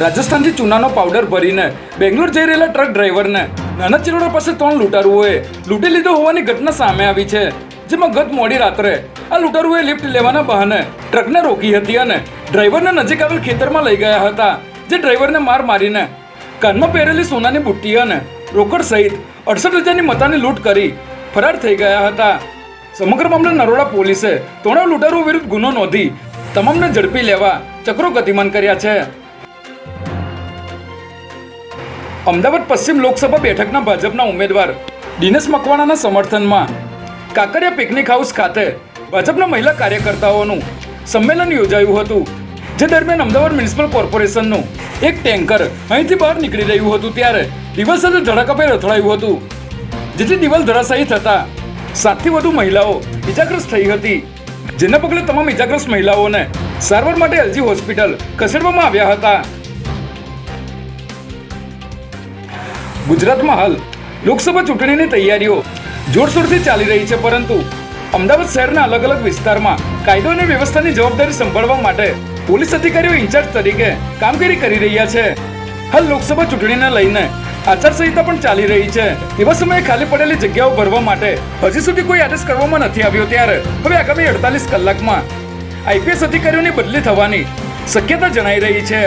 રાજસ્થાનથી ચૂનાનો powder ભરીને બેંગ્લોર જઈ રહેલા ટ્રક ડ્રાઈવરને નાના ચિલોડા પાસે 3 લૂંટારુઓએ લૂંટી લીધો હોવાની ઘટના સામે આવી છે, જેમાં ગત મોડી રાત્રે આ લૂંટારુઓએ લિફ્ટ લેવાના બહાને ટ્રકને રોકી હતી અને ડ્રાઈવરને નજીક આવેલ ખેતરમાં લઈ ગયા હતા, જે ડ્રાઈવરને માર મારીને કાનમાં પહેરેલી સોનાની બુટ્ટી અને રોકડ સહિત 68,000ની મતાની લૂંટ કરી ફરાર થઈ ગયા હતા. સમગ્ર મામલે નરોડા પોલીસે 3 લૂંટારુઓ વિરુદ્ધ ગુનો નોંધી તમામને ઝડપી લેવા ચક્રો ગતિમાન કર્યા છે. અમદાવાદ પશ્ચિમ લોકસભા બેઠકના ભાજપના ઉમેદવાર દિનેશ મકવાણાના સમર્થનમાં કાંકરિયા પિકનિક હાઉસ ખાતે ભાજપના મહિલા કાર્યકર્તાઓનું સંમેલન યોજાયું હતું, જે દરમિયાન અમદાવાદ મ્યુનિસિપલ કોર્પોરેશનનું એક ટેન્કર અહીંથી બહાર નીકળી રહ્યું હતું ત્યારે દિવાલ સાથે ધડાકાભેર અથડાયું હતું, જેથી દિવાલ ધરાશાયી થતા 7થી વધુ મહિલાઓ ઇજાગ્રસ્ત થઈ હતી, જેના પગલે તમામ ઇજાગ્રસ્ત મહિલાઓને સારવાર માટે એલજી હોસ્પિટલ ખસેડવામાં આવ્યા હતા. ગુજરાતમાં હાલ લોકસભા ચૂંટણીની તૈયારીઓ જોરશોરથી ચાલી રહી છે, પરંતુ અમદાવાદ શહેરના અલગ અલગ વિસ્તારમાં કાયદો અને વ્યવસ્થાની જવાબદારી સંભાળવા માટે પોલીસ અધિકારીઓ ઇન્ચાર્જ તરીકે કામગીરી કરી રહ્યા છે. હાલ લોકસભા ચૂંટણીને લઈને આચારસંહિતા પણ ચાલી રહી છે, તેવા સમયે ખાલી પડેલી જગ્યાઓ ભરવા માટે હજી સુધી કોઈ આદેશ કરવામાં નથી આવ્યો, ત્યારે હવે આગામી 48 કલાકમાં આઈપીએસ અધિકારીઓની બદલી થવાની શક્યતા જણાઈ રહી છે.